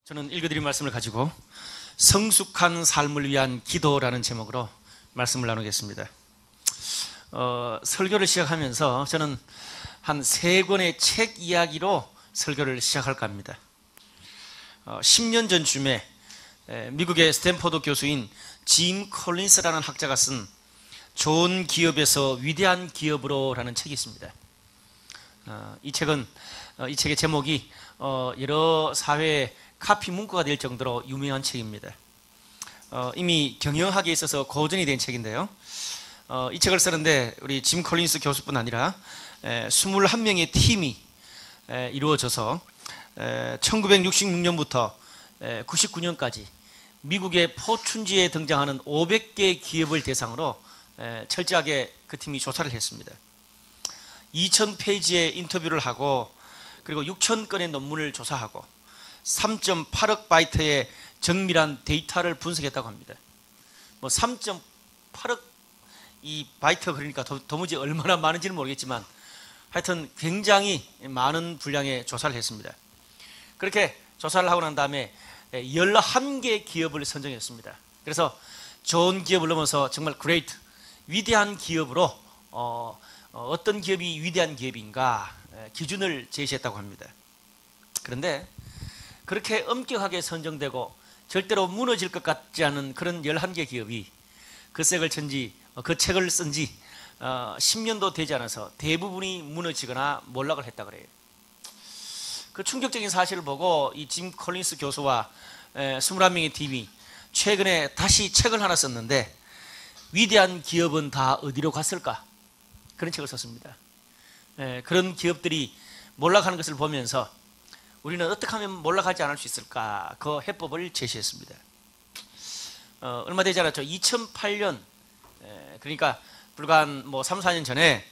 저는 읽어드린 말씀을 가지고 성숙한 삶을 위한 기도라는 제목으로 말씀을 나누겠습니다. 설교를 시작하면서 저는 한 3권의 책 이야기로 설교를 시작할까 합니다. 10년 전쯤에 미국의 스탠포드 교수인 짐 콜린스라는 학자가 쓴 좋은 기업에서 위대한 기업으로 라는 책이 있습니다. 이 책의 제목이 여러 사회의 카피 문구가 될 정도로 유명한 책입니다. 이미 경영학에 있어서 고전이 된 책인데요. 이 책을 쓰는데 우리 짐 콜린스 교수뿐 아니라 21명의 팀이 이루어져서 1966년부터 99년까지 미국의 포춘지에 등장하는 500개 기업을 대상으로 철저하게 그 팀이 조사를 했습니다. 2000페이지의 인터뷰를 하고 그리고 6,000건의 논문을 조사하고 3.8억 바이트의 정밀한 데이터를 분석했다고 합니다. 3.8억 이 바이트가 그러니까 도무지 얼마나 많은지는 모르겠지만 하여튼 굉장히 많은 분량의 조사를 했습니다. 그렇게 조사를 하고 난 다음에 11개 기업을 선정했습니다. 그래서 좋은 기업을 넘어서 정말 great, 위대한 기업으로 어떤 기업이 위대한 기업인가 기준을 제시했다고 합니다. 그런데 그렇게 엄격하게 선정되고 절대로 무너질 것 같지 않은 그런 11개 기업이 그 책을 쓴 지 10년도 되지 않아서 대부분이 무너지거나 몰락을 했다 그래요. 그 충격적인 사실을 보고 이 짐 콜린스 교수와 21명의 팀이 최근에 다시 책을 하나 썼는데 위대한 기업은 다 어디로 갔을까? 그런 책을 썼습니다. 그런 기업들이 몰락하는 것을 보면서 우리는 어떻게 하면 몰락하지 않을 수 있을까? 그 해법을 제시했습니다. 얼마 되지 않았죠. 2008년 그러니까 불과 한 3, 4년 전에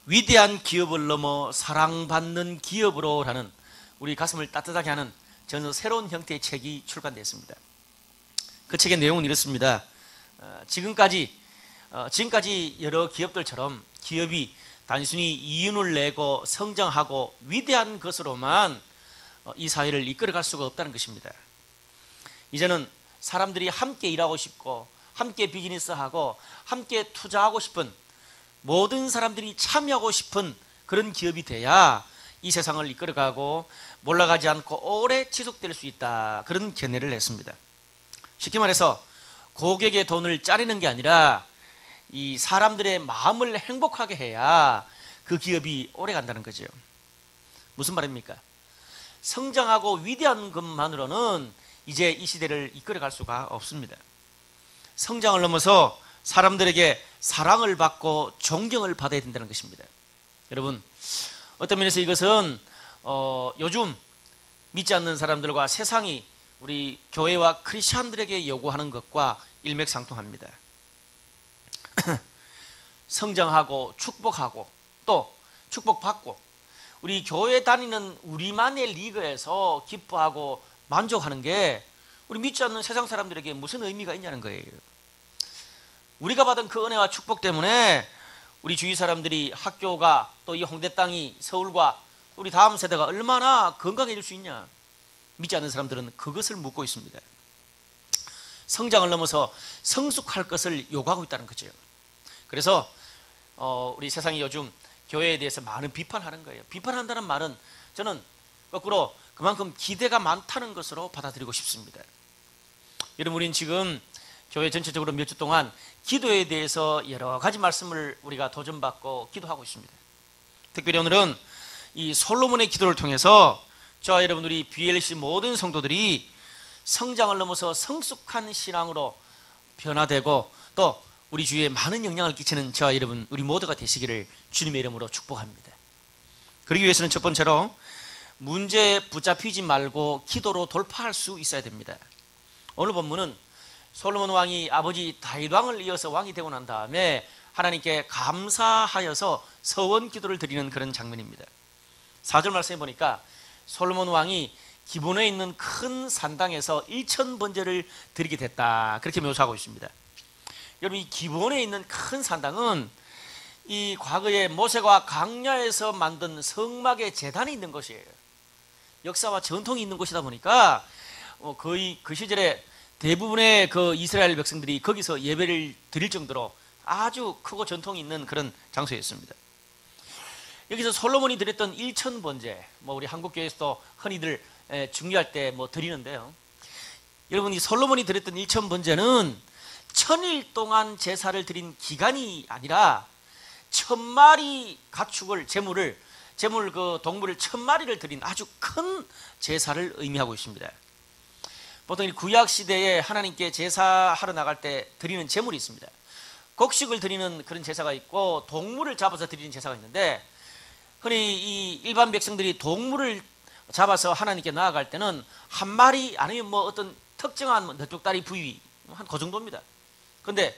위대한 기업을 넘어 사랑받는 기업으로 라는 우리 가슴을 따뜻하게 하는 전혀 새로운 형태의 책이 출간됐습니다. 그 책의 내용은 이렇습니다. 지금까지 여러 기업들처럼 기업이 단순히 이윤을 내고 성장하고 위대한 것으로만 이 사회를 이끌어갈 수가 없다는 것입니다. 이제는 사람들이 함께 일하고 싶고 함께 비즈니스하고 함께 투자하고 싶은 모든 사람들이 참여하고 싶은 그런 기업이 돼야 이 세상을 이끌어가고 몰락하지 않고 오래 지속될 수 있다. 그런 견해를 했습니다. 쉽게 말해서 고객의 돈을 짜리는 게 아니라 이 사람들의 마음을 행복하게 해야 그 기업이 오래 간다는 거죠. 무슨 말입니까? 성장하고 위대한 것만으로는 이제 이 시대를 이끌어갈 수가 없습니다. 성장을 넘어서 사람들에게 사랑을 받고 존경을 받아야 된다는 것입니다. 여러분, 어떤 면에서 이것은 요즘 믿지 않는 사람들과 세상이 우리 교회와 크리스찬들에게 요구하는 것과 일맥상통합니다. 성장하고 축복하고 또 축복받고 우리 교회 다니는 우리만의 리그에서 기뻐하고 만족하는 게 우리 믿지 않는 세상 사람들에게 무슨 의미가 있냐는 거예요. 우리가 받은 그 은혜와 축복 때문에 우리 주위 사람들이 학교가 또 이 홍대 땅이 서울과 우리 다음 세대가 얼마나 건강해질 수 있냐. 믿지 않는 사람들은 그것을 묻고 있습니다. 성장을 넘어서 성숙할 것을 요구하고 있다는 거죠. 그래서 우리 세상이 요즘 교회에 대해서 많은 비판하는 거예요. 비판한다는 말은 저는 거꾸로 그만큼 기대가 많다는 것으로 받아들이고 싶습니다. 여러분, 우리는 지금 교회 전체적으로 몇 주 동안 기도에 대해서 여러 가지 말씀을 우리가 도전받고 기도하고 있습니다. 특별히 오늘은 이 솔로몬의 기도를 통해서 저와 여러분 우리 BLC 모든 성도들이 성장을 넘어서 성숙한 신앙으로 변화되고 또 우리 주위에 많은 영향을 끼치는 저와 여러분 우리 모두가 되시기를 주님의 이름으로 축복합니다. 그러기 위해서는 첫 번째로 문제에 붙잡히지 말고 기도로 돌파할 수 있어야 됩니다. 오늘 본문은 솔로몬 왕이 아버지 다윗 왕을 이어서 왕이 되고 난 다음에 하나님께 감사하여서 서원 기도를 드리는 그런 장면입니다. 4절 말씀해 보니까 솔로몬 왕이 기본에 있는 큰 산당에서 1000번제를 드리게 됐다. 그렇게 묘사하고 있습니다. 여러분, 이 기본에 있는 큰 산당은 이 과거에 모세가 광야에서 만든 성막의 제단이 있는 곳이에요. 역사와 전통이 있는 곳이다 보니까 거의 그 시절에 대부분의 그 이스라엘 백성들이 거기서 예배를 드릴 정도로 아주 크고 전통이 있는 그런 장소였습니다. 여기서 솔로몬이 드렸던 일천번제, 우리 한국교회에서도 흔히들 중요할 때 드리는데요. 여러분, 이 솔로몬이 드렸던 일천번제는 1000일 동안 제사를 드린 기간이 아니라 1000마리 가축을 제물 그 동물을 1000마리를 드린 아주 큰 제사를 의미하고 있습니다. 보통 이 구약 시대에 하나님께 제사하러 나갈 때 드리는 제물이 있습니다. 곡식을 드리는 그런 제사가 있고 동물을 잡아서 드리는 제사가 있는데, 흔히 이 일반 백성들이 동물을 잡아서 하나님께 나아갈 때는 한 마리 아니면 어떤 특정한 넉적다리 부위 한 그 정도입니다. 그런데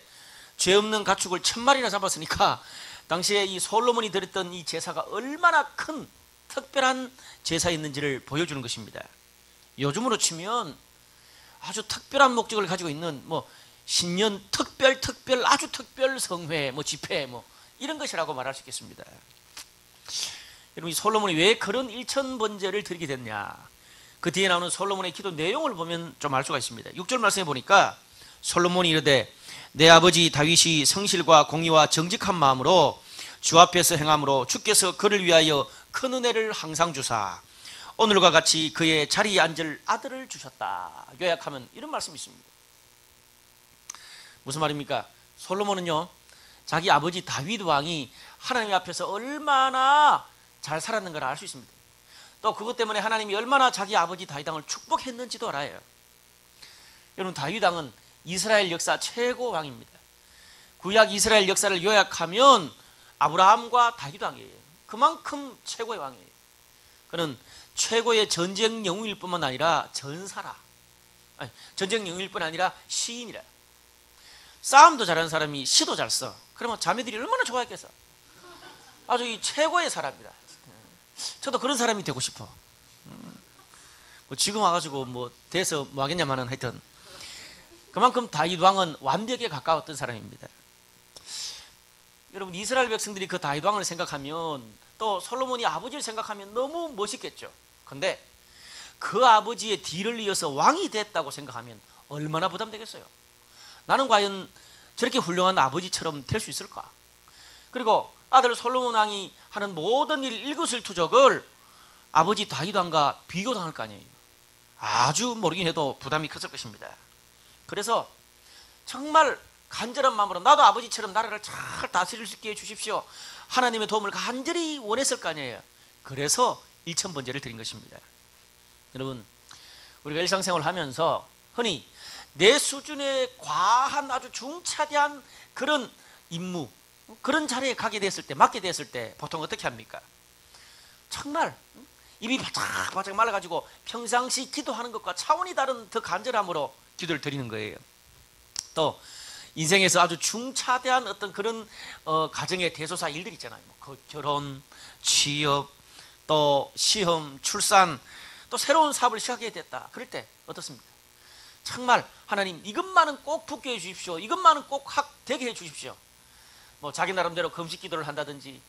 죄 없는 가축을 1000마리나 잡았으니까 당시에 이 솔로몬이 드렸던 이 제사가 얼마나 큰 특별한 제사였는지를 보여주는 것입니다. 요즘으로 치면 아주 특별한 목적을 가지고 있는 신년 특별 아주 특별 성회 집회 이런 것이라고 말할 수 있겠습니다. 여러분, 이 솔로몬이 왜 그런 일천번제를 드리게 됐냐, 그 뒤에 나오는 솔로몬의 기도 내용을 보면 좀 알 수가 있습니다. 6절 말씀에 보니까 솔로몬이 이르되 내 아버지 다윗이 성실과 공의와 정직한 마음으로 주 앞에서 행함으로 주께서 그를 위하여 큰 은혜를 항상 주사 오늘과 같이 그의 자리에 앉을 아들을 주셨다. 요약하면 이런 말씀이 있습니다. 무슨 말입니까? 솔로몬은요, 자기 아버지 다윗 왕이 하나님 앞에서 얼마나 잘 살았는가를 알 수 있습니다. 또 그것 때문에 하나님이 얼마나 자기 아버지 다윗 왕을 축복했는지도 알아요. 여러분, 다윗 왕은 이스라엘 역사 최고 왕입니다. 구약 이스라엘 역사를 요약하면 아브라함과 다윗 왕이에요. 그만큼 최고의 왕이에요. 그는 최고의 전쟁 영웅일 뿐만 아니라 전쟁 영웅일 뿐 아니라 시인이라. 싸움도 잘하는 사람이 시도 잘 써. 그러면 자매들이 얼마나 좋아했겠어. 아주 이 최고의 사람이다. 저도 그런 사람이 되고 싶어. 지금 와가지고 돼서 하겠냐마는 하여튼 그만큼 다윗 왕은 완벽에 가까웠던 사람입니다. 여러분, 이스라엘 백성들이 그 다윗 왕을 생각하면, 또 솔로몬이 아버지를 생각하면 너무 멋있겠죠. 근데 그 아버지의 뒤를 이어서 왕이 됐다고 생각하면 얼마나 부담되겠어요. 나는 과연 저렇게 훌륭한 아버지처럼 될 수 있을까? 그리고 아들 솔로몬 왕이 하는 모든 일 일거수일투족을 아버지 다윗 왕과 비교당할 거 아니에요. 아주 모르긴 해도 부담이 컸을 것입니다. 그래서 정말 간절한 마음으로 나도 아버지처럼 나라를 잘 다스릴 수 있게 해주십시오, 하나님의 도움을 간절히 원했을 거 아니에요. 그래서 일천번제를 드린 것입니다. 여러분, 우리가 일상생활을 하면서 흔히 내 수준에 과한 아주 중차대한 그런 임무, 그런 자리에 가게 됐을 때, 맡게 됐을 때 보통 어떻게 합니까? 정말 입이 바짝바짝 말라가지고 평상시 기도하는 것과 차원이 다른 더 간절함으로 기도를 드리는 거예요. 또 인생에서 아주 중차대한 어떤 그런 가정의 대소사 일들 있잖아요. 결혼, 취업, 또 시험, 출산, 또 새로운 사업을 시작하게 됐다. 그럴 때 어떻습니까? 정말 하나님 이것만은 꼭 붙게 해 주십시오. 이것만은 꼭 되게 해 주십시오. 자기 나름대로 금식 기도를 한다든지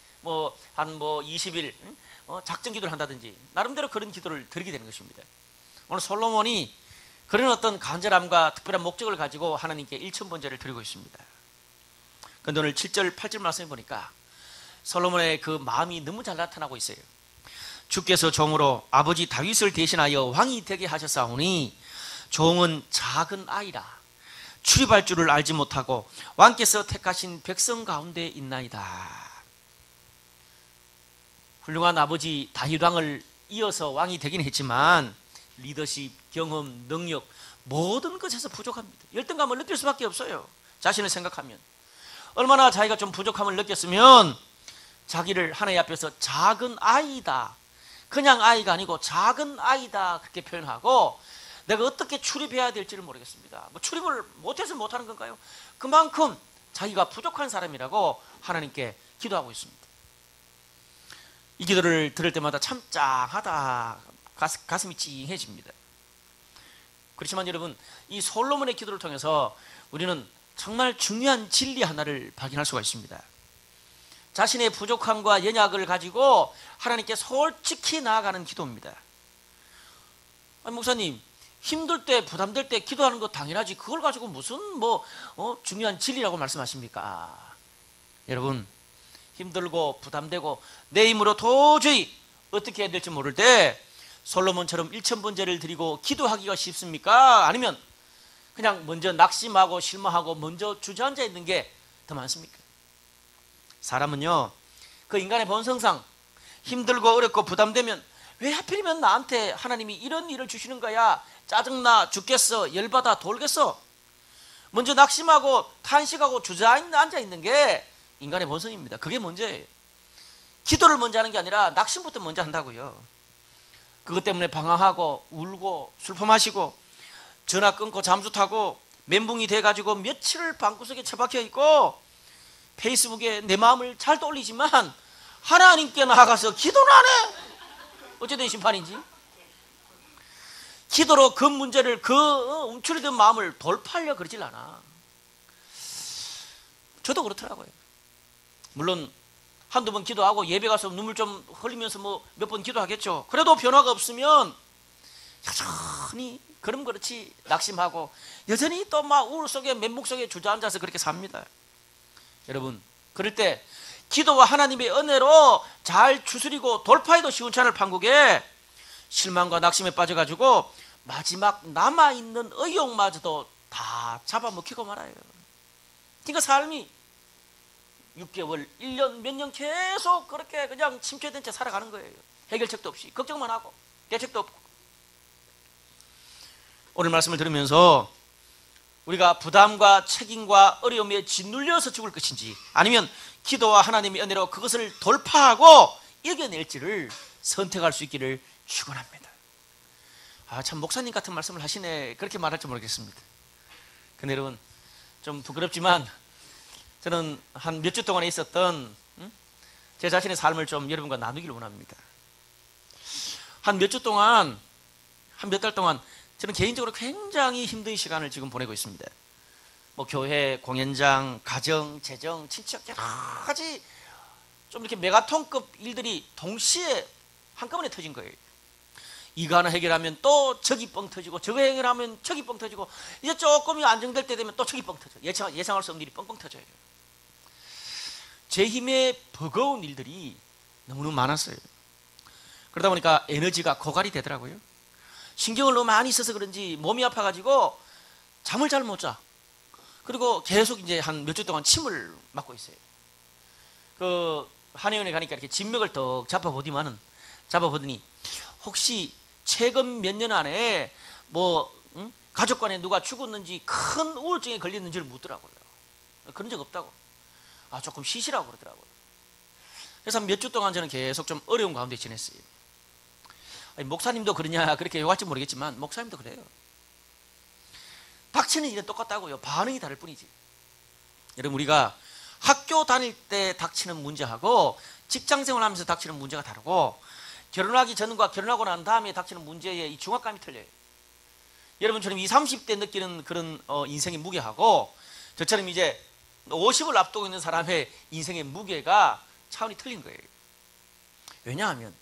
한 20일 작정 기도를 한다든지 나름대로 그런 기도를 드리게 되는 것입니다. 오늘 솔로몬이 그런 어떤 간절함과 특별한 목적을 가지고 하나님께 일천번제를 드리고 있습니다. 그런데 오늘 7절 8절 말씀해 보니까 솔로몬의 그 마음이 너무 잘 나타나고 있어요. 주께서 종으로 아버지 다윗을 대신하여 왕이 되게 하셨사오니 종은 작은 아이라 출입할 줄을 알지 못하고 왕께서 택하신 백성 가운데 있나이다. 훌륭한 아버지 다윗 왕을 이어서 왕이 되긴 했지만 리더십, 경험, 능력 모든 것에서 부족합니다. 열등감을 느낄 수밖에 없어요. 자신을 생각하면 얼마나 자기가 좀 부족함을 느꼈으면 자기를 하나님 앞에서 작은 아이다, 그냥 아이가 아니고 작은 아이다 그렇게 표현하고 내가 어떻게 출입해야 될지를 모르겠습니다. 출입을 못해서 못하는 건가요? 그만큼 자기가 부족한 사람이라고 하나님께 기도하고 있습니다. 이 기도를 들을 때마다 참 짱하다, 가슴이 찡해집니다. 그렇지만 여러분, 이 솔로몬의 기도를 통해서 우리는 정말 중요한 진리 하나를 발견할 수가 있습니다. 자신의 부족함과 연약을 가지고 하나님께 솔직히 나아가는 기도입니다. 목사님, 힘들 때 부담될 때 기도하는 거 당연하지. 그걸 가지고 무슨 중요한 진리라고 말씀하십니까? 여러분, 힘들고 부담되고 내 힘으로 도저히 어떻게 해야 될지 모를 때 솔로몬처럼 1000번제를 드리고 기도하기가 쉽습니까? 아니면 그냥 먼저 낙심하고 실망하고 먼저 주저앉아 있는 게 더 많습니까? 사람은요, 그 인간의 본성상 힘들고 어렵고 부담되면 왜 하필이면 나한테 하나님이 이런 일을 주시는 거야? 짜증나 죽겠어, 열받아 돌겠어. 먼저 낙심하고 탄식하고 주저앉아 있는 게 인간의 본성입니다. 그게 문제예요. 기도를 먼저 하는 게 아니라 낙심부터 먼저 한다고요. 그것 때문에 방황하고 울고 슬퍼 마시고 전화 끊고 잠수 타고 멘붕이 돼가지고 며칠을 방구석에 처박혀 있고 페이스북에 내 마음을 잘 떠올리지만 하나님께 나아가서 기도는 안 해. 어쨌든 심판인지. 기도로 그 문제를 움츠러든 마음을 돌파하려 그러질 않아. 저도 그렇더라고요. 물론 한두 번 기도하고 예배 가서 눈물 좀 흘리면서 몇 번 기도하겠죠. 그래도 변화가 없으면 여전히 그럼 그렇지 낙심하고 여전히 또 막 우울 속에 멘붕 속에 주저앉아서 그렇게 삽니다. 여러분, 그럴 때 기도와 하나님의 은혜로 잘 추스리고 돌파해도 시원찮을 판국에 실망과 낙심에 빠져가지고 마지막 남아있는 의욕마저도 다 잡아먹히고 말아요. 그러니까 삶이 6개월, 1년, 몇 년 계속 그렇게 그냥 침체된 채 살아가는 거예요. 해결책도 없이 걱정만 하고 대책도 없고. 오늘 말씀을 들으면서 우리가 부담과 책임과 어려움에 짓눌려서 죽을 것인지 아니면 기도와 하나님의 은혜로 그것을 돌파하고 이겨낼지를 선택할 수 있기를 축원합니다. 참 목사님 같은 말씀을 하시네. 그렇게 말할지 모르겠습니다. 근데 여러분, 좀 부끄럽지만 저는 한 몇 주 동안에 있었던 제 자신의 삶을 좀 여러분과 나누기를 원합니다. 한 몇 주 동안, 한 몇 달 동안 저는 개인적으로 굉장히 힘든 시간을 지금 보내고 있습니다. 교회, 공연장, 가정, 재정, 친척 여러 가지 좀 이렇게 메가톤급 일들이 동시에 한꺼번에 터진 거예요. 이거 하나 해결하면 또 저기 뻥 터지고 저거 해결하면 저기 뻥 터지고 이제 조금이 안정될 때 되면 또 저기 뻥 터져. 예상할 수 없는 일이 뻥뻥 터져요. 제 힘에 버거운 일들이 너무너무 많았어요. 그러다 보니까 에너지가 고갈이 되더라고요. 신경을 너무 많이 써서 그런지 몸이 아파가지고 잠을 잘 못 자. 그리고 계속 이제 한 몇 주 동안 침을 맞고 있어요. 한의원에 가니까 이렇게 진맥을 더 잡아보더니 혹시 최근 몇 년 안에 가족 간에 누가 죽었는지 큰 우울증에 걸렸는지를 묻더라고요. 그런 적 없다고. 조금 쉬시라고 그러더라고요. 그래서 몇 주 동안 저는 계속 좀 어려운 가운데 지냈어요. 목사님도 그러냐 그렇게 욕할지 모르겠지만 목사님도 그래요. 닥치는 일은 똑같다고요. 반응이 다를 뿐이지. 여러분, 우리가 학교 다닐 때 닥치는 문제하고 직장생활하면서 닥치는 문제가 다르고 결혼하기 전과 결혼하고 난 다음에 닥치는 문제의 이 중압감이 틀려요. 여러분처럼 20, 30대 느끼는 그런 인생의 무게하고 저처럼 이제 50을 앞두고 있는 사람의 인생의 무게가 차원이 틀린 거예요. 왜냐하면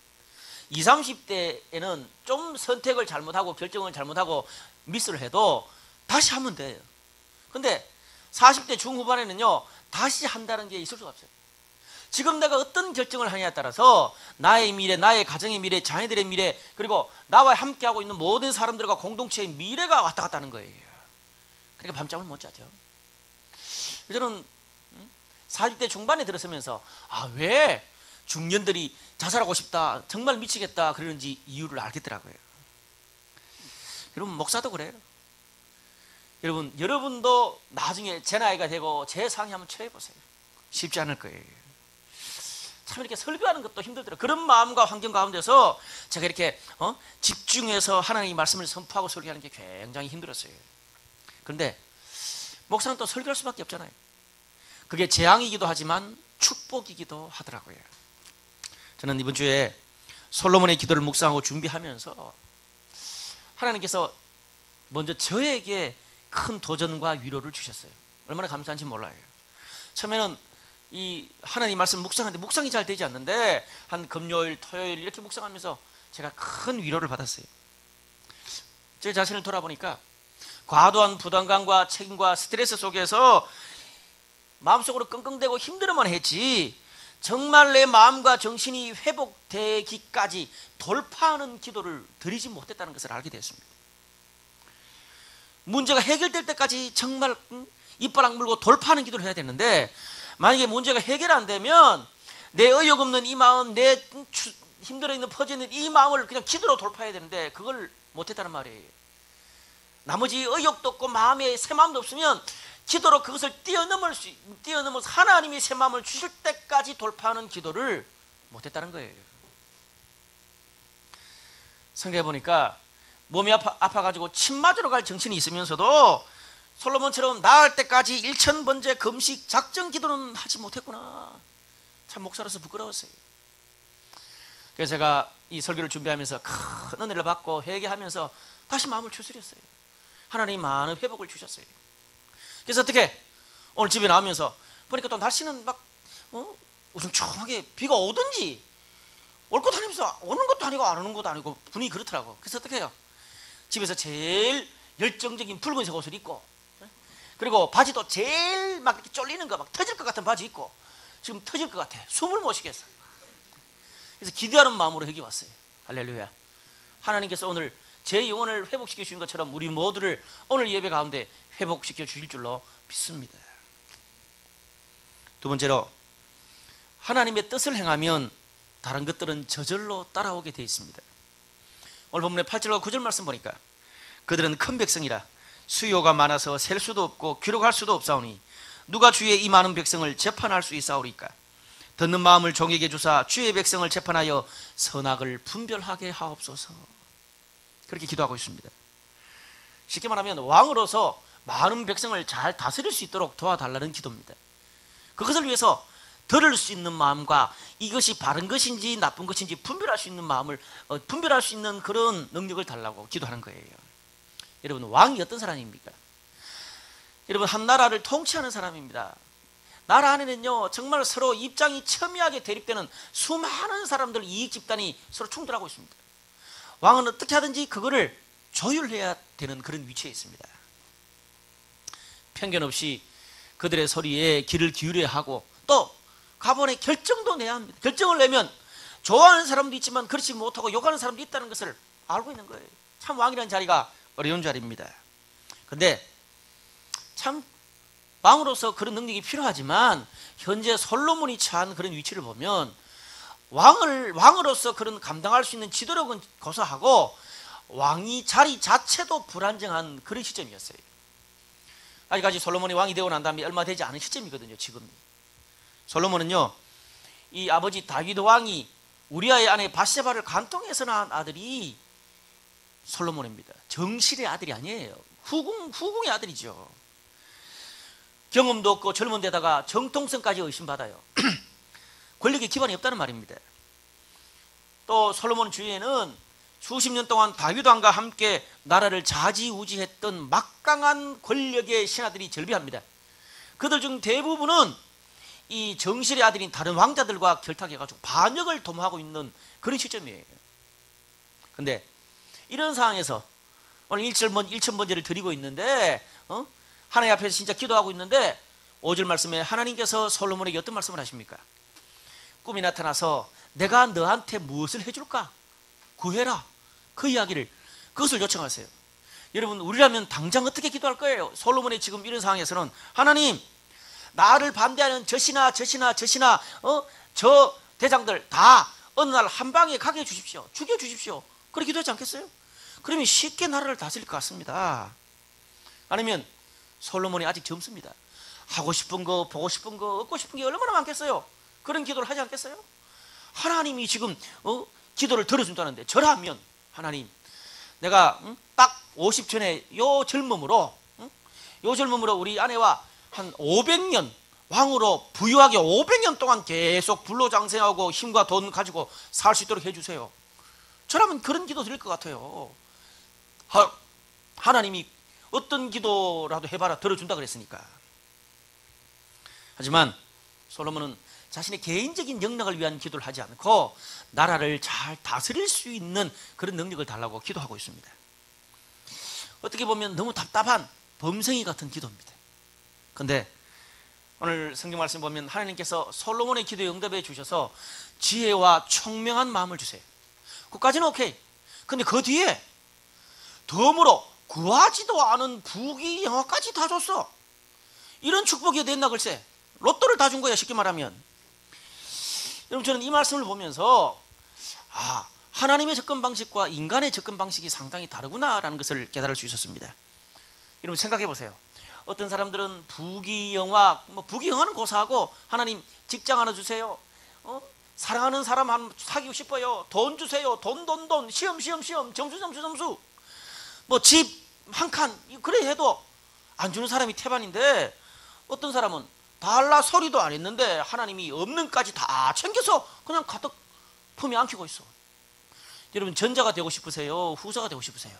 20, 30대에는 좀 선택을 잘못하고 결정을 잘못하고 미스를 해도 다시 하면 돼요. 근데 40대 중후반에는요, 다시 한다는 게 있을 수가 없어요. 지금 내가 어떤 결정을 하냐에 따라서 나의 미래, 나의 가정의 미래, 자녀들의 미래, 그리고 나와 함께하고 있는 모든 사람들과 공동체의 미래가 왔다 갔다 하는 거예요. 그러니까 밤잠을 못 자죠. 저는 40대 중반에 들어서면서 왜 중년들이 자살하고 싶다, 정말 미치겠다 그러는지 이유를 알겠더라고요. 여러분, 목사도 그래요. 여러분도 나중에 제 나이가 되고 제 상이 한번 처해보세요. 쉽지 않을 거예요. 참 이렇게 설교하는 것도 힘들더라고요. 그런 마음과 환경 가운데서 제가 이렇게 집중해서 하나님의 말씀을 선포하고 설교하는 게 굉장히 힘들었어요. 그런데 목사는 또 설교할 수밖에 없잖아요. 그게 재앙이기도 하지만 축복이기도 하더라고요. 저는 이번 주에 솔로몬의 기도를 묵상하고 준비하면서 하나님께서 먼저 저에게 큰 도전과 위로를 주셨어요. 얼마나 감사한지 몰라요. 처음에는 이 하나님 말씀 묵상하는데 묵상이 잘 되지 않는데 한 금요일, 토요일 이렇게 묵상하면서 제가 큰 위로를 받았어요. 제 자신을 돌아보니까 과도한 부담감과 책임과 스트레스 속에서 마음속으로 끙끙대고 힘들어만 했지 정말 내 마음과 정신이 회복되기까지 돌파하는 기도를 드리지 못했다는 것을 알게 되었습니다. 문제가 해결될 때까지 정말 이빨 물고 돌파하는 기도를 해야 되는데 만약에 문제가 해결 안 되면 내 의욕 없는 이 마음, 내 힘들어 있는 퍼져 있는 이 마음을 그냥 기도로 돌파해야 되는데 그걸 못했다는 말이에요. 나머지 의욕도 없고 마음에 새 마음도 없으면 기도로 그것을 뛰어넘어서 하나님이 새 마음을 주실 때까지 돌파하는 기도를 못했다는 거예요. 성경에 보니까 몸이 아파가지고 침 맞으러 갈 정신이 있으면서도 솔로몬처럼 나을 때까지 1000번째 금식 작정 기도는 하지 못했구나. 참 목사로서 부끄러웠어요. 그래서 제가 이 설교를 준비하면서 큰 은혜를 받고 회개하면서 다시 마음을 추스렸어요. 하나님이 많은 회복을 주셨어요. 그래서 어떻게 오늘 집에 나오면서 보니까 또 날씨는 막 우중충하게 비가 오든지 올 것도 아니면서 오는 것도 아니고 안 오는 것도 아니고 분위기 그렇더라고. 그래서 어떻게 해요? 집에서 제일 열정적인 붉은색 옷을 입고 그리고 바지도 제일 막 이렇게 쫄리는 거 막 터질 것 같은 바지 입고 지금 터질 것 같아. 숨을 못 쉬겠어. 그래서 기대하는 마음으로 여기 왔어요. 할렐루야. 하나님께서 오늘 제 영혼을 회복시켜 주신 것처럼 우리 모두를 오늘 예배 가운데 회복시켜 주실 줄로 믿습니다. 두 번째로 하나님의 뜻을 행하면 다른 것들은 저절로 따라오게 되어 있습니다. 오늘 본문의 8절과 9절 말씀 보니까 그들은 큰 백성이라 수요가 많아서 셀 수도 없고 기록할 수도 없사오니 누가 주의 이 많은 백성을 재판할 수 있사오리까. 듣는 마음을 종에게 주사 주의 백성을 재판하여 선악을 분별하게 하옵소서. 그렇게 기도하고 있습니다. 쉽게 말하면 왕으로서 많은 백성을 잘 다스릴 수 있도록 도와달라는 기도입니다. 그것을 위해서 들을 수 있는 마음과 이것이 바른 것인지 나쁜 것인지 분별할 수 있는 마음을 분별할 수 있는 그런 능력을 달라고 기도하는 거예요. 여러분, 왕이 어떤 사람입니까? 여러분, 한 나라를 통치하는 사람입니다. 나라 안에는요 정말 서로 입장이 첨예하게 대립되는 수많은 사람들 이익 집단이 서로 충돌하고 있습니다. 왕은 어떻게 하든지 그거를 조율해야 되는 그런 위치에 있습니다. 편견 없이 그들의 소리에 귀를 기울여야 하고 또 가번에 결정도 내야 합니다. 결정을 내면 좋아하는 사람도 있지만 그렇지 못하고 욕하는 사람도 있다는 것을 알고 있는 거예요. 참 왕이라는 자리가 어려운 자리입니다. 근데 참 왕으로서 그런 능력이 필요하지만 현재 솔로몬이 처한 그런 위치를 보면 왕으로서 그런 감당할 수 있는 지도력은 고사하고 왕이 자리 자체도 불안정한 그런 시점이었어요. 아직까지 솔로몬이 왕이 되고 난 다음에 얼마 되지 않은 시점이거든요. 지금 솔로몬은요 이 아버지 다윗 왕이 우리아의 아내 바세바를 간통해서 낳은 아들이 솔로몬입니다. 정실의 아들이 아니에요. 후궁의 아들이죠. 경험도 없고 젊은 데다가 정통성까지 의심받아요. 권력의 기반이 없다는 말입니다. 또 솔로몬 주위에는 수십 년 동안 다윗 왕과 함께 나라를 좌지우지했던 막강한 권력의 신하들이 절비합니다. 그들 중 대부분은 이 정실의 아들인 다른 왕자들과 결탁해가지고 반역을 도모하고 있는 그런 시점이에요. 그런데 이런 상황에서 오늘 1,000번제를 드리고 있는데 하나님 앞에서 진짜 기도하고 있는데 5절 말씀에 하나님께서 솔로몬에게 어떤 말씀을 하십니까? 꿈이 나타나서 내가 너한테 무엇을 해줄까? 구해라. 그 이야기를 그것을 요청하세요. 여러분, 우리라면 당장 어떻게 기도할 거예요? 솔로몬이 지금 이런 상황에서는 하나님, 나를 반대하는 저 대장들 다 어느 날 한 방에 가게 해주십시오. 죽여주십시오. 그렇게 기도하지 않겠어요? 그러면 쉽게 나라를 다스릴 것 같습니다. 아니면 솔로몬이 아직 젊습니다. 하고 싶은 거, 보고 싶은 거, 얻고 싶은 게 얼마나 많겠어요? 그런 기도를 하지 않겠어요? 하나님이 지금 기도를 들어준다는데 저라면 하나님, 내가 딱 50전에 요 젊음으로 우리 아내와 한 500년 왕으로 부유하게 500년 동안 계속 불로장생하고 힘과 돈 가지고 살 수 있도록 해주세요. 저라면 그런 기도 드릴 것 같아요. 하나님이 어떤 기도라도 해봐라 들어준다 그랬으니까. 하지만 솔로몬은 자신의 개인적인 영락을 위한 기도를 하지 않고 나라를 잘 다스릴 수 있는 그런 능력을 달라고 기도하고 있습니다. 어떻게 보면 너무 답답한 범생이 같은 기도입니다. 그런데 오늘 성경 말씀 보면 하나님께서 솔로몬의 기도에 응답해 주셔서 지혜와 총명한 마음을 주세요. 그까지는 오케이. 근데 그 뒤에 덤으로 구하지도 않은 부귀영화까지 다 줬어. 이런 축복이 됐나 글쎄. 로또를 다 준 거야, 쉽게 말하면. 여러분, 저는 이 말씀을 보면서 하나님의 접근 방식과 인간의 접근 방식이 상당히 다르구나라는 것을 깨달을 수 있었습니다. 여러분, 생각해 보세요. 어떤 사람들은 부귀영화, 부귀영화는 고사하고 하나님 직장 하나 주세요. 사랑하는 사람 한 사귀고 싶어요. 돈 주세요. 돈. 시험. 점수. 집 한 칸. 그래 해도 안 주는 사람이 태반인데, 어떤 사람은 달라 소리도 안 했는데 하나님이 없는까지 다 챙겨서 그냥 가득 품에 안기고 있어. 여러분, 전자가 되고 싶으세요? 후자가 되고 싶으세요?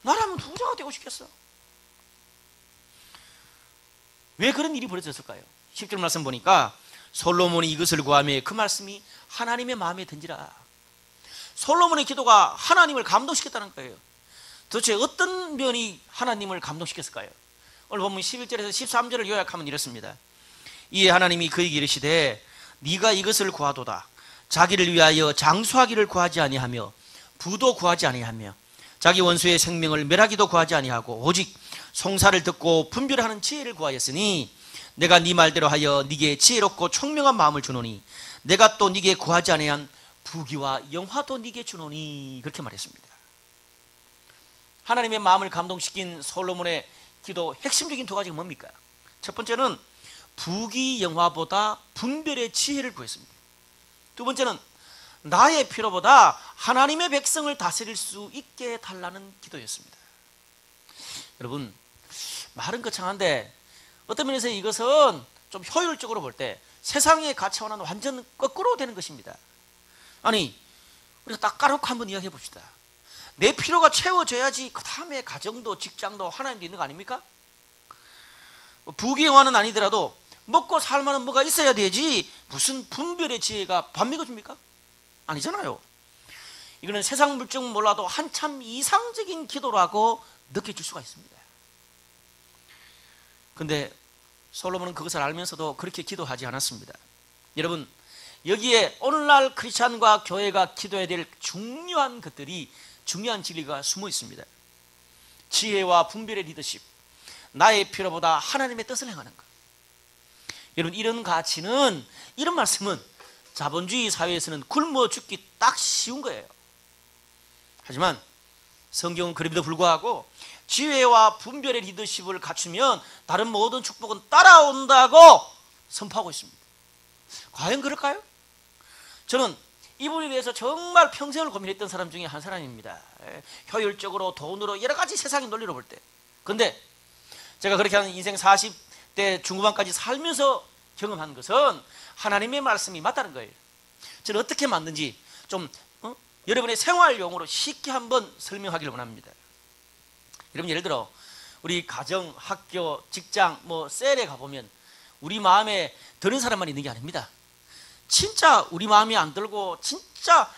나라면 후자가 되고 싶겠어. 왜 그런 일이 벌어졌을까요? 10절 말씀 보니까 솔로몬이 이것을 구하며 그 말씀이 하나님의 마음에 든지라. 솔로몬의 기도가 하나님을 감동시켰다는 거예요. 도대체 어떤 면이 하나님을 감동시켰을까요? 오늘 보면 11절에서 13절을 요약하면 이렇습니다. 이에 하나님이 그에게 이르시되 네가 이것을 구하도다. 자기를 위하여 장수하기를 구하지 아니하며 부도 구하지 아니하며 자기 원수의 생명을 멸하기도 구하지 아니하고 오직 송사를 듣고 분별하는 지혜를 구하였으니 내가 네 말대로 하여 네게 지혜롭고 총명한 마음을 주노니 내가 또 네게 구하지 아니한 부귀와 영화도 네게 주노니. 그렇게 말했습니다. 하나님의 마음을 감동시킨 솔로몬의 기도 핵심적인 두 가지가 뭡니까? 첫 번째는 부귀 영화보다 분별의 지혜를 구했습니다. 두 번째는 나의 필요보다 하나님의 백성을 다스릴 수 있게 달라는 기도였습니다. 여러분, 말은 거창한데 어떤 면에서 이것은 좀 효율적으로 볼 때 세상의 가치와는 완전 거꾸로 되는 것입니다. 아니, 우리가 딱 까놓고 한번 이야기해 봅시다. 내 필요가 채워져야지 그 다음에 가정도 직장도 하나님도 있는 거 아닙니까? 부귀영화는 아니더라도 먹고 살 만한 뭐가 있어야 되지 무슨 분별의 지혜가 밥 먹여줍니까? 아니잖아요. 이거는 세상 물정 몰라도 한참 이상적인 기도라고 느껴질 수가 있습니다. 근데 솔로몬은 그것을 알면서도 그렇게 기도하지 않았습니다. 여러분, 여기에 오늘날 크리스찬과 교회가 기도해야 될 중요한 것들이, 중요한 진리가 숨어 있습니다. 지혜와 분별의 리더십, 나의 필요보다 하나님의 뜻을 행하는 것. 여러분, 이런 가치는, 이런 말씀은 자본주의 사회에서는 굶어 죽기 딱 쉬운 거예요. 하지만 성경은 그럼에도 불구하고 지혜와 분별의 리더십을 갖추면 다른 모든 축복은 따라온다고 선포하고 있습니다. 과연 그럴까요? 저는 이 부분에 대해서 정말 평생을 고민했던 사람 중에 한 사람입니다. 효율적으로, 돈으로, 여러 가지 세상의 논리로 볼 때. 근데 제가 그렇게 하는 인생 40대 중후반까지 살면서 경험한 것은 하나님의 말씀이 맞다는 거예요. 저는 어떻게 맞는지 좀 여러분의 생활용어로 쉽게 한번 설명하기를 원합니다. 여러분, 예를 들어 우리 가정, 학교, 직장, 셀에 가보면 우리 마음에 드는 사람만 있는 게 아닙니다. 진짜 우리 마음이 안 들고 진짜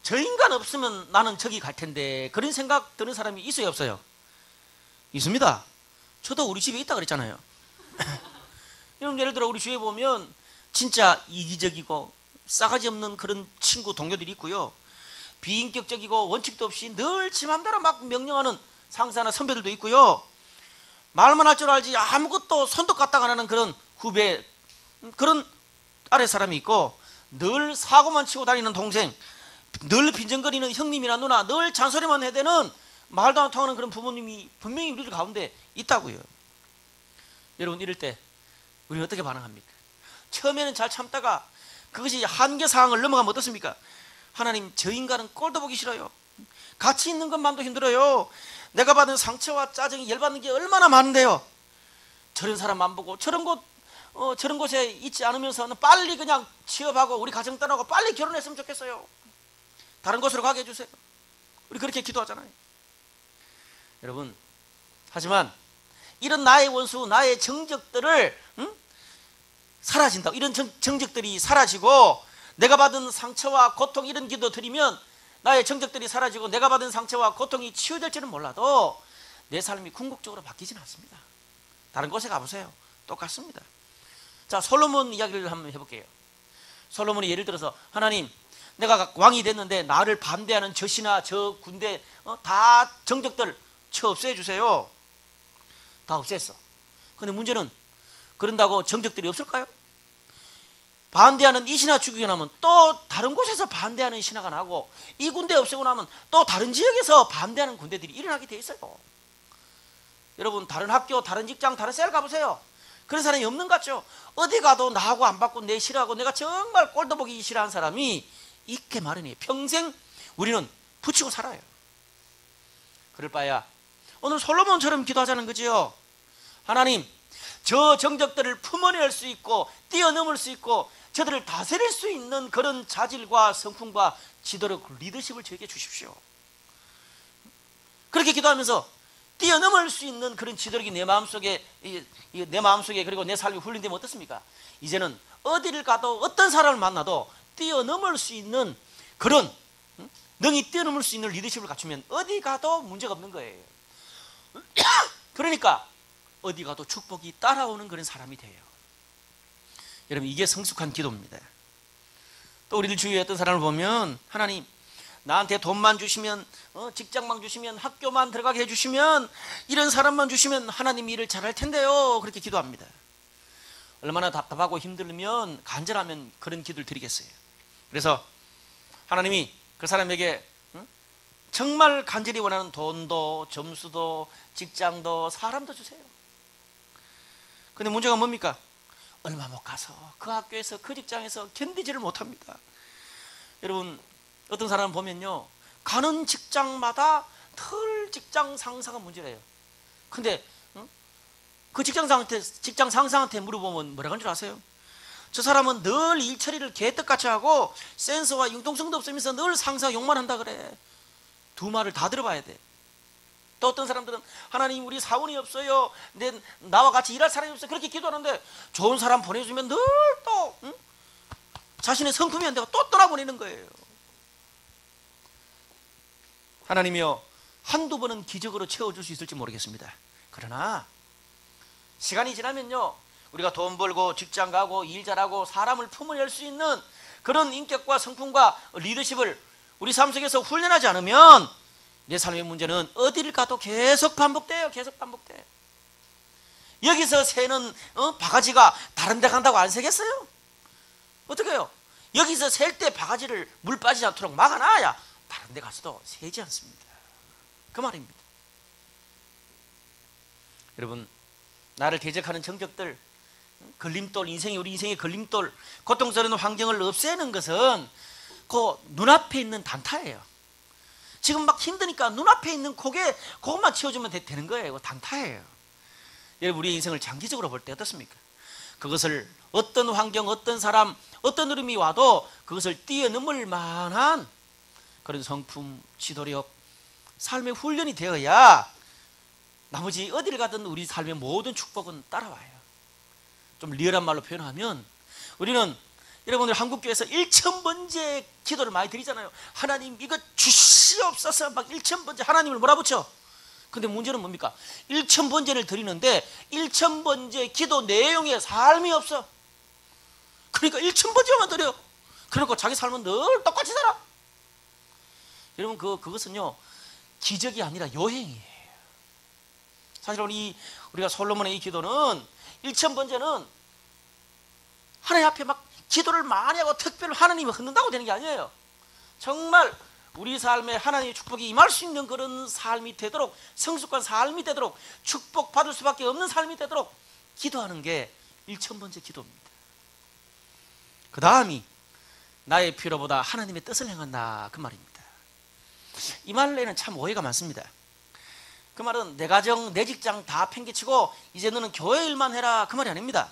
저 인간 없으면 나는 저기 갈 텐데 그런 생각 드는 사람이 있어요, 없어요? 있습니다. 저도 우리 집에 있다 그랬잖아요. 여러분, 예를 들어 우리 주위에 보면 진짜 이기적이고 싸가지 없는 그런 친구, 동료들이 있고요. 비인격적이고 원칙도 없이 늘 지 맘대로 막 명령하는 상사나 선배들도 있고요. 말만 할 줄 알지 아무것도 손도 까딱 안 하는 그런 후배, 그런 아래 사람이 있고, 늘 사고만 치고 다니는 동생, 늘 빈정거리는 형님이나 누나, 늘 잔소리만 해대는 말도 안 통하는 그런 부모님이 분명히 우리 가운데 있다고요. 여러분, 이럴 때 우리는 어떻게 반응합니까? 처음에는 잘 참다가 그것이 한계 사항을 넘어가면 어떻습니까? 하나님, 저 인간은 꼴도 보기 싫어요. 같이 있는 것만도 힘들어요. 내가 받은 상처와 짜증이 열받는 게 얼마나 많은데요. 저런 사람 안 보고 저런 곳에 있지 않으면서는 빨리 그냥 취업하고 우리 가정 떠나고 빨리 결혼했으면 좋겠어요. 다른 곳으로 가게 해주세요. 우리 그렇게 기도하잖아요. 여러분, 하지만 이런 나의 원수, 나의 정적들을 사라진다고, 이런 정적들이 사라지고 내가 받은 상처와 고통, 이런 기도 드리면 나의 정적들이 사라지고 내가 받은 상처와 고통이 치유될지는 몰라도 내 삶이 궁극적으로 바뀌지는 않습니다. 다른 곳에 가보세요. 똑같습니다. 자, 솔로몬 이야기를 한번 해볼게요. 솔로몬이 예를 들어서 하나님, 내가 왕이 됐는데 나를 반대하는 저 신하, 저 군대 다 정적들 쳐 없애주세요. 다 없앴어. 근데 문제는 그런다고 정적들이 없을까요? 반대하는 이 신하 죽이고 나면 또 다른 곳에서 반대하는 신하가 나고, 이 군대 없애고 나면 또 다른 지역에서 반대하는 군대들이 일어나게 돼 있어요. 여러분, 다른 학교, 다른 직장, 다른 셀 가보세요. 그런 사람이 없는 것 같죠? 어디 가도 나하고 안 받고 내 싫어하고 내가 정말 꼴도 보기 싫어하는 사람이 있게 마련이에요. 평생 우리는 붙이고 살아요. 그럴 바야 오늘 솔로몬처럼 기도하자는 거지요. 하나님, 저 정적들을 품어낼 수 있고 뛰어넘을 수 있고 저들을 다스릴 수 있는 그런 자질과 성품과 지도력, 리더십을 저에게 주십시오. 그렇게 기도하면서 뛰어넘을 수 있는 그런 지도력이 내 마음속에 그리고 내 삶이 훈련되면 어떻습니까? 이제는 어디를 가도 어떤 사람을 만나도 뛰어넘을 수 있는 그런, 능히 뛰어넘을 수 있는 리더십을 갖추면 어디 가도 문제가 없는 거예요. 그러니까 어디 가도 축복이 따라오는 그런 사람이 돼요. 여러분, 이게 성숙한 기도입니다. 또 우리들 주위에 어떤 사람을 보면, 하나님, 나한테 돈만 주시면, 직장만 주시면, 학교만 들어가게 해주시면, 이런 사람만 주시면 하나님이 일을 잘할 텐데요. 그렇게 기도합니다. 얼마나 답답하고 힘들면, 간절하면 그런 기도를 드리겠어요. 그래서 하나님이 그 사람에게 정말 간절히 원하는 돈도, 점수도, 직장도, 사람도 주세요. 근데 문제가 뭡니까? 얼마 못 가서 그 학교에서 그 직장에서 견디지를 못합니다. 여러분, 어떤 사람 보면요, 가는 직장마다 늘 직장 상사가 문제래요. 근데 그 직장 상사한테 물어보면 뭐라고 하는 줄 아세요? 저 사람은 늘 일 처리를 개떡같이 하고 센스와 융통성도 없으면서 늘 상사 욕만 한다 그래. 두 말을 다 들어봐야 돼. 또 어떤 사람들은 하나님, 우리 사원이 없어요, 나와 같이 일할 사람이 없어요, 그렇게 기도하는데 좋은 사람 보내주면 늘 또 자신의 성품이 안 되고 또 떠나보내는 거예요. 하나님이요, 한두 번은 기적으로 채워줄 수 있을지 모르겠습니다. 그러나 시간이 지나면요, 우리가 돈 벌고 직장 가고 일 잘하고 사람을 품어낼 수 있는 그런 인격과 성품과 리더십을 우리 삶 속에서 훈련하지 않으면 내 삶의 문제는 어디를 가도 계속 반복돼요. 계속 반복돼요. 여기서 새는 바가지가 다른 데 간다고 안 새겠어요? 어떻게 해요? 여기서 셀 때 바가지를 물 빠지지 않도록 막아놔야 다른 데 가서도 새지 않습니다. 그 말입니다. 여러분, 나를 대적하는 정적들, 걸림돌, 우리 인생의 걸림돌, 고통스러운 환경을 없애는 것은 그 눈앞에 있는 단타예요. 지금 막 힘드니까 눈앞에 있는 그것만 치워주면 되는 거예요. 단타예요. 여러분, 우리의 인생을 장기적으로 볼 때 어떻습니까? 그것을 어떤 환경, 어떤 사람, 어떤 흐름이 와도 그것을 뛰어넘을 만한 그런 성품, 지도력, 삶의 훈련이 되어야 나머지 어디를 가든 우리 삶의 모든 축복은 따라와요. 좀 리얼한 말로 표현하면, 우리는 여러분들 한국교회에서 1000번째 기도를 많이 드리잖아요. 하나님, 이거 주시옵소서. 막 1000번째 하나님을 몰아붙여. 근데 문제는 뭡니까? 1000번째를 드리는데 1000번째 기도 내용에 삶이 없어. 그러니까 1000번째만 드려. 그러니까 자기 삶은 늘 똑같이 살아. 여러분, 그것은요, 기적이 아니라 여행이에요. 사실 우리가 솔로몬의 이 기도는 1000번째는 하나님 앞에 막 기도를 많이 하고 특별히 하나님을 흔든다고 되는 게 아니에요. 정말 우리 삶에 하나님의 축복이 임할 수 있는 그런 삶이 되도록, 성숙한 삶이 되도록, 축복받을 수밖에 없는 삶이 되도록 기도하는 게 1000번째 기도입니다. 그 다음이 나의 필요보다 하나님의 뜻을 행한다, 그 말입니다. 이 말에는 참 오해가 많습니다. 그 말은 내 가정, 내 직장 다 팽개치고 이제 너는 교회 일만 해라, 그 말이 아닙니다.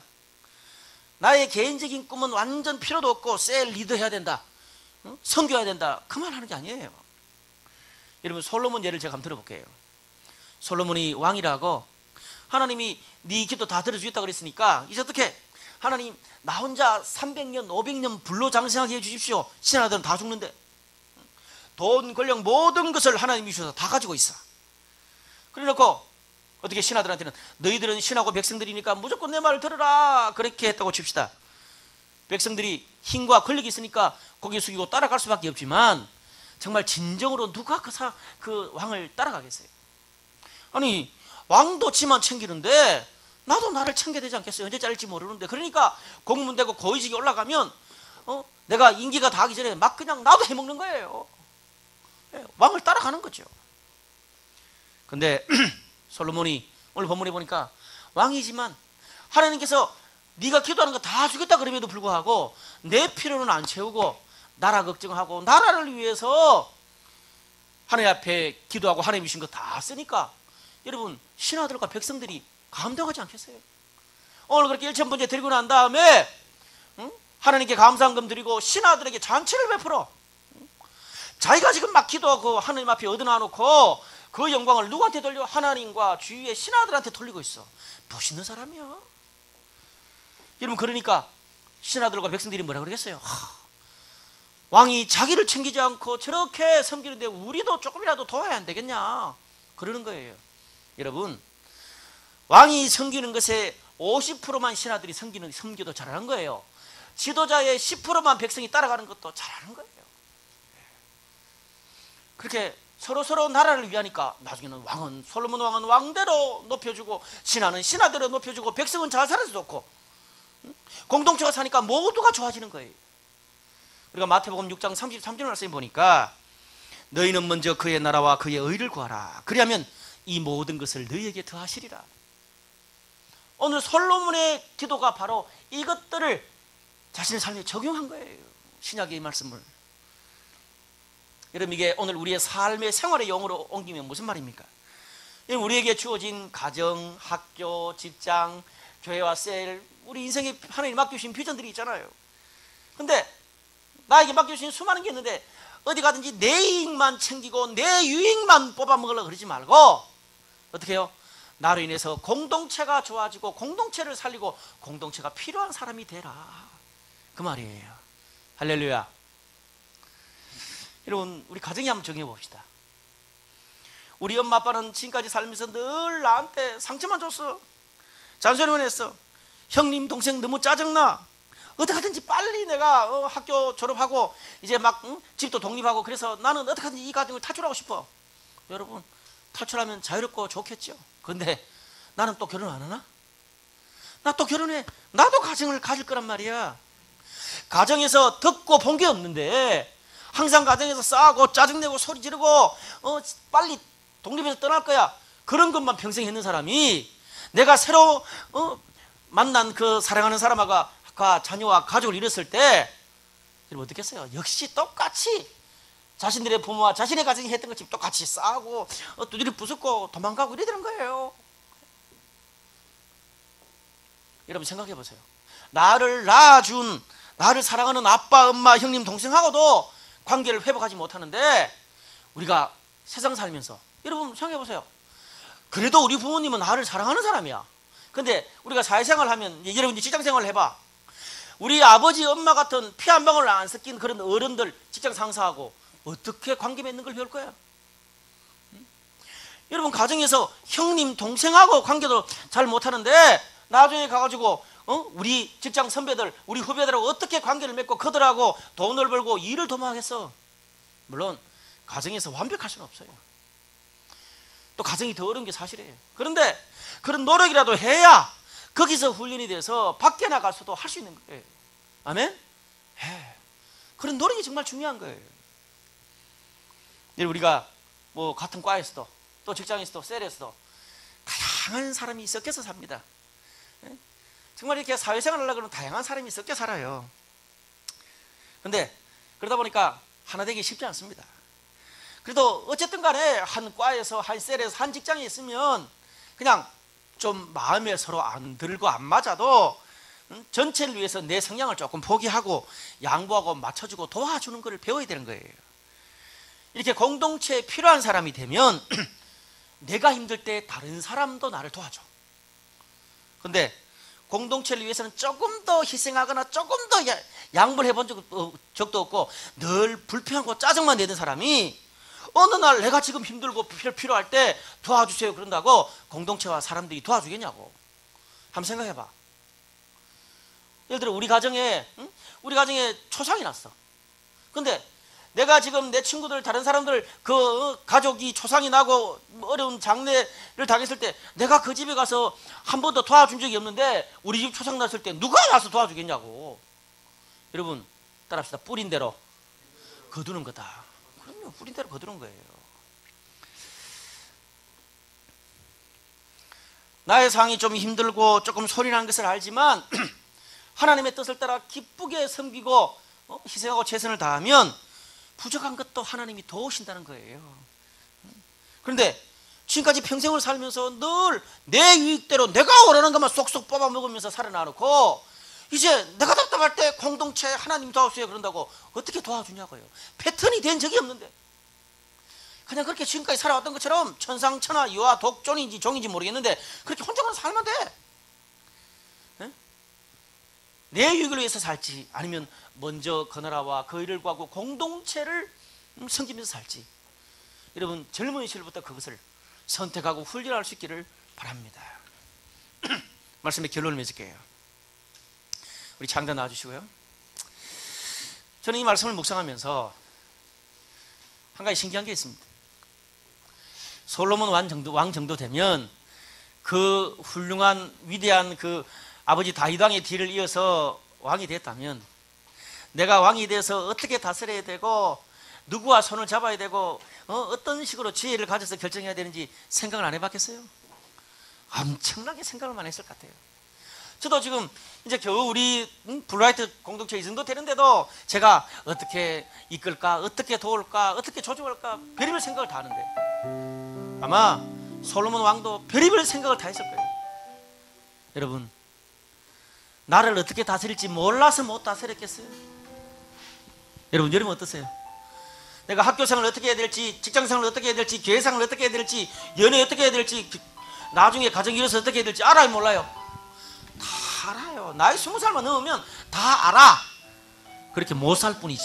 나의 개인적인 꿈은 완전 필요도 없고 셀 리더 해야 된다, 선교해야 된다, 그 말 하는 게 아니에요. 여러분, 솔로몬 예를 제가 한번 들어볼게요. 솔로몬이 왕이라고 하나님이 네 기도 다 들어주겠다 그랬으니까 이제 어떻게, 하나님, 나 혼자 300년 500년 불로장생하게 해주십시오. 신하들은 다 죽는데 돈, 권력 모든 것을 하나님이 주셔서 다 가지고 있어. 그래놓고 어떻게 신하들한테는 너희들은 신하고 백성들이니까 무조건 내 말을 들으라 그렇게 했다고 칩시다. 백성들이 힘과 권력이 있으니까 고개 숙이고 따라갈 수밖에 없지만 정말 진정으로 누가 그 왕을 따라가겠어요? 아니 왕도 지만 챙기는데 나도 나를 챙겨야 되지 않겠어요? 언제 잘릴지 모르는데. 그러니까 공문되고 고위직이 올라가면 내가 임기가 다 하기 전에 막 그냥 나도 해먹는 거예요. 왕을 따라가는 거죠. 근데 솔로몬이 오늘 본문에 보니까 왕이지만 하나님께서 네가 기도하는 거 다 주겠다 그럼에도 불구하고 내 필요는 안 채우고 나라 걱정하고 나라를 위해서 하나님 앞에 기도하고 하나님 주신 거 다 쓰니까 여러분 신하들과 백성들이 감동하지 않겠어요? 오늘 그렇게 일천번제 드리고 난 다음에 하나님께 감사한금 드리고 신하들에게 잔치를 베풀어. 자기가 지금 막 기도하고 하나님 앞에 얻어놔놓고 그 영광을 누구한테 돌려? 하나님과 주위의 신하들한테 돌리고 있어. 멋있는 사람이야. 여러분 그러니까 신하들과 백성들이 뭐라 그러겠어요? 왕이 자기를 챙기지 않고 저렇게 섬기는데 우리도 조금이라도 도와야 안 되겠냐 그러는 거예요. 여러분 왕이 섬기는 것에 50%만 신하들이 섬기도 잘하는 거예요. 지도자의 10%만 백성이 따라가는 것도 잘하는 거예요. 그렇게 서로 나라를 위하니까 나중에는 왕은 솔로몬 왕은 왕대로 높여주고 신하는 신하대로 높여주고 백성은 잘 살아서 좋고 공동체가 사니까 모두가 좋아지는 거예요. 우리가 마태복음 6장 33절 말씀 보니까 너희는 먼저 그의 나라와 그의 의를 구하라. 그리하면 이 모든 것을 너희에게 더하시리라. 오늘 솔로몬의 기도가 바로 이것들을 자신의 삶에 적용한 거예요. 신약의 이 말씀을. 여러분 이게 오늘 우리의 삶의 생활의 용어로 옮기면 무슨 말입니까? 우리에게 주어진 가정, 학교, 직장, 교회와 셀, 우리 인생에 하나님 맡겨주신 비전들이 있잖아요. 근데 나에게 맡겨주신 수많은 게 있는데 어디 가든지 내 이익만 챙기고 내 유익만 뽑아먹으려고 그러지 말고 어떻게 해요? 나로 인해서 공동체가 좋아지고 공동체를 살리고 공동체가 필요한 사람이 되라 그 말이에요. 할렐루야. 여러분 우리 가정에 한번 정해 봅시다. 우리 엄마 아빠는 지금까지 살면서 늘 나한테 상처만 줬어. 잔소리만 했어. 형님 동생 너무 짜증나. 어떻게든지 빨리 내가 학교 졸업하고 이제 막 집도 독립하고 그래서 나는 어떻게든지 이 가정을 탈출하고 싶어. 여러분 탈출하면 자유롭고 좋겠죠. 그런데 나는 또 결혼 안 하나? 나 또 결혼해. 나도 가정을 가질 거란 말이야. 가정에서 듣고 본 게 없는데 항상 가정에서 싸우고 짜증내고 소리 지르고 빨리 독립해서 떠날 거야. 그런 것만 평생 했는 사람이 내가 새로 만난 그 사랑하는 사람과 자녀와 가족을 잃었을 때 여러분 어떻겠어요? 역시 똑같이 자신들의 부모와 자신의 가정이 했던 것처럼 똑같이 싸우고 두드려 부수고 도망가고 이래 되는 거예요. 여러분 생각해 보세요. 나를 낳아준 나를 사랑하는 아빠, 엄마, 형님, 동생하고도 관계를 회복하지 못하는데 우리가 세상 살면서 여러분 생각해 보세요. 그래도 우리 부모님은 나를 사랑하는 사람이야. 근데 우리가 사회생활 하면 여러분 직장생활을 해봐. 우리 아버지, 엄마 같은 피 한 방울 안 섞인 그런 어른들 직장 상사하고 어떻게 관계 맺는 걸 배울 거야? 여러분 가정에서 형님, 동생하고 관계도 잘 못하는데 나중에 가가지고 우리 직장 선배들, 우리 후배들하고 어떻게 관계를 맺고 그들하고 돈을 벌고 일을 도모하겠어? 물론 가정에서 완벽할 수는 없어요. 또 가정이 더 어려운 게 사실이에요. 그런데 그런 노력이라도 해야 거기서 훈련이 돼서 밖에 나가서도 할 수 있는 거예요. 아멘? 그런 노력이 정말 중요한 거예요. 우리가 뭐 같은 과에서도 또 직장에서도 셀에서도 다양한 사람이 섞여서 삽니다. 정말 이렇게 사회생활을 하려고 하면 다양한 사람이 섞여 살아요. 그런데 그러다 보니까 하나 되기 쉽지 않습니다. 그래도 어쨌든 간에 한 과에서 한 셀에서 한 직장에 있으면 그냥 좀 마음에 서로 안 들고 안 맞아도 전체를 위해서 내 성향을 조금 포기하고 양보하고 맞춰주고 도와주는 것을 배워야 되는 거예요. 이렇게 공동체에 필요한 사람이 되면 내가 힘들 때 다른 사람도 나를 도와줘. 그런데 공동체를 위해서는 조금 더 희생하거나 조금 더 양보를 해본 적도 없고 늘 불평하고 짜증만 내던 사람이 어느 날 내가 지금 힘들고 필요할 때 도와주세요 그런다고 공동체와 사람들이 도와주겠냐고. 한번 생각해봐. 예를 들어 우리 가정에 초상이 났어. 근데 내가 지금 내 친구들 다른 사람들 그 가족이 초상이 나고 어려운 장례를 당했을 때 내가 그 집에 가서 한 번도 도와준 적이 없는데 우리 집 초상 났을 때 누가 와서 도와주겠냐고. 여러분 따라합시다. 뿌린 대로 거두는 거다. 그럼요. 뿌린 대로 거두는 거예요. 나의 상황이 좀 힘들고 조금 소리나는 것을 알지만 하나님의 뜻을 따라 기쁘게 섬기고 희생하고 최선을 다하면 부족한 것도 하나님이 도우신다는 거예요. 그런데 지금까지 평생을 살면서 늘 내 유익대로 내가 원하는 것만 쏙쏙 뽑아 먹으면서 살아나놓고 이제 내가 답답할 때 공동체 하나님 도와주세요 그런다고 어떻게 도와주냐고요. 패턴이 된 적이 없는데 그냥 그렇게 지금까지 살아왔던 것처럼 천상천하 유아 독존인지 종인지 모르겠는데 그렇게 혼자만 살면 돼. 내 유익을 위해서 살지 아니면 먼저 그 나라와 그 일을 구하고 공동체를 섬기면서 살지. 여러분 젊은 시절부터 그것을 선택하고 훈련할 수 있기를 바랍니다. 말씀의 결론을 맺을게요. 우리 창단 나와주시고요. 저는 이 말씀을 묵상하면서 한 가지 신기한 게 있습니다. 솔로몬 왕 정도 되면 그 훌륭한 위대한 그 아버지 다윗 왕의 뒤를 이어서 왕이 됐다면 내가 왕이 돼서 어떻게 다스려야 되고 누구와 손을 잡아야 되고 어떤 식으로 지혜를 가져서 결정해야 되는지 생각을 안 해봤겠어요? 엄청나게 생각을 많이 했을 것 같아요. 저도 지금 이제 겨우 우리 블라이트 공동체 이 정도 되는데도 제가 어떻게 이끌까, 어떻게 도울까, 어떻게 조정할까 별의별 생각을 다 하는데 아마 솔로몬 왕도 별의별 생각을 다 했을 거예요. 여러분 나를 어떻게 다스릴지 몰라서 못 다스렸겠어요? 여러분 어떠세요? 내가 학교생활을 어떻게 해야 될지, 직장생활을 어떻게 해야 될지, 교회생활을 어떻게 해야 될지, 연애 어떻게 해야 될지, 나중에 가정 이뤄서 어떻게 해야 될지 알아요 몰라요? 다 알아요. 나이 20살만 넘으면 다 알아. 그렇게 못 살 뿐이지.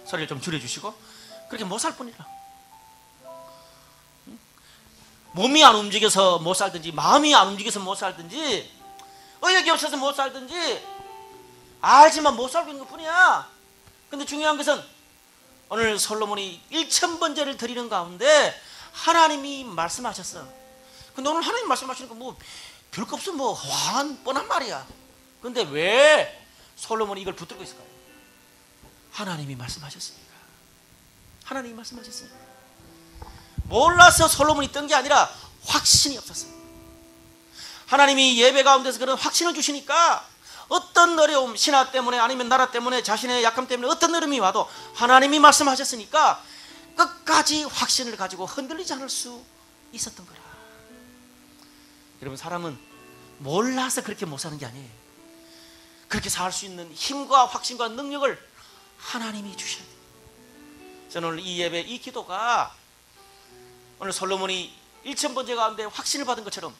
소리를 좀 줄여주시고 그렇게 못 살 뿐이라. 몸이 안 움직여서 못 살든지 마음이 안 움직여서 못 살든지 의욕이 없어서 못 살든지 알지만 못 살고 있는 것뿐이야. 근데 중요한 것은 오늘 솔로몬이 1000번제를 드리는 가운데 하나님이 말씀하셨어. 근데 오늘 하나님 말씀하시니까 뭐 별거 없어 뭐 뻔한 말이야. 근데 왜 솔로몬이 이걸 붙들고 있을까요? 하나님이 말씀하셨으니까. 하나님이 말씀하셨으니까. 몰라서 솔로몬이 뜬 게 아니라 확신이 없었어요. 하나님이 예배 가운데서 그런 확신을 주시니까 어떤 어려움, 신화 때문에 아니면 나라 때문에 자신의 약함 때문에 어떤 어려움이 와도 하나님이 말씀하셨으니까 끝까지 확신을 가지고 흔들리지 않을 수 있었던 거라. 여러분 사람은 몰라서 그렇게 못 사는 게 아니에요. 그렇게 살 수 있는 힘과 확신과 능력을 하나님이 주셔야 돼요. 저는 오늘 이 예배, 이 기도가 오늘 솔로몬이 1000번제 가운데 확신을 받은 것처럼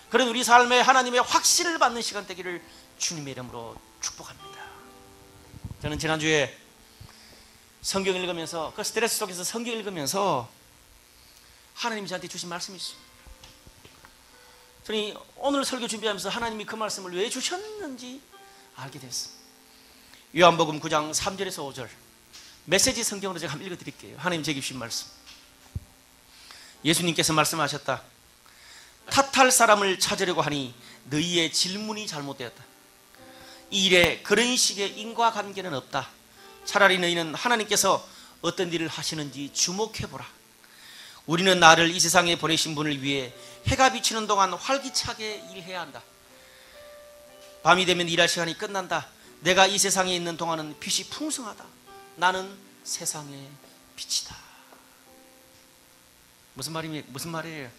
그런 우리 삶에 하나님의 확신을 받는 시간 되기를 주님의 이름으로 축복합니다. 저는 지난주에 성경 읽으면서 그 스트레스 속에서 성경 읽으면서 하나님이 저한테 주신 말씀이 있어요. 저는 오늘 설교 준비하면서 하나님이 그 말씀을 왜 주셨는지 알게 됐어요. 요한복음 9장 3절에서 5절 메시지 성경으로 제가 한번 읽어드릴게요. 하나님 제게 주신 말씀. 예수님께서 말씀하셨다. 탓할 사람을 찾으려고 하니 너희의 질문이 잘못되었다. 이 일에 그런 식의 인과관계는 없다. 차라리 너희는 하나님께서 어떤 일을 하시는지 주목해보라. 우리는 나를 이 세상에 보내신 분을 위해 해가 비치는 동안 활기차게 일해야 한다. 밤이 되면 일할 시간이 끝난다. 내가 이 세상에 있는 동안은 빛이 풍성하다. 나는 세상의 빛이다. 무슨 말이에요?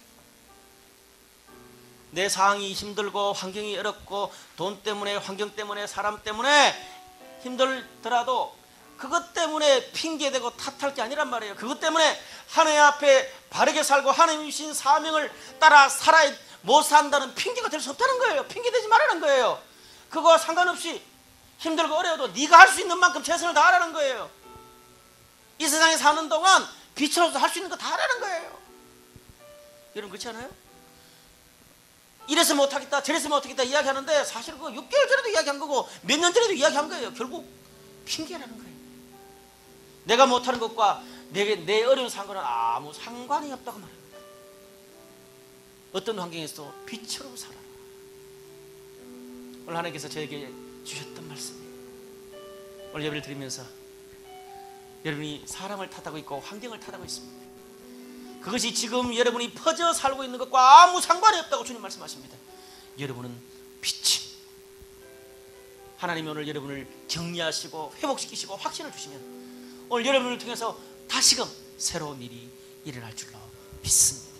내 상황이 힘들고 환경이 어렵고 돈 때문에 환경 때문에 사람 때문에 힘들더라도 그것 때문에 핑계대고 탓할 게 아니란 말이에요. 그것 때문에 하나님 앞에 바르게 살고 하나님 주신 사명을 따라 살아 못 산다는 핑계가 될 수 없다는 거예요. 핑계대지 말라는 거예요. 그거와 상관없이 힘들고 어려워도 네가 할 수 있는 만큼 최선을 다하라는 거예요. 이 세상에 사는 동안 빛으로서 할 수 있는 거 다 하라는 거예요. 여러분 그렇지 않아요? 이래서 못하겠다 저래서 못하겠다 이야기하는데 사실 그거 6개월 전에도 이야기한 거고 몇 년 전에도 이야기한 거예요. 결국 핑계라는 거예요. 내가 못하는 것과 내 어려운 상관은 아무 상관이 없다고 말해요. 어떤 환경에서도 빛으로 살아라. 오늘 하나님께서 저에게 주셨던 말씀이에요. 오늘 예배를 드리면서 여러분이 사람을 탓하고 있고 환경을 탓하고 있습니다. 그것이 지금 여러분이 퍼져 살고 있는 것과 아무 상관이 없다고 주님 말씀하십니다. 여러분은 빛이 하나님이 오늘 여러분을 격려하시고 회복시키시고 확신을 주시면 오늘 여러분을 통해서 다시금 새로운 일이 일어날 줄로 믿습니다.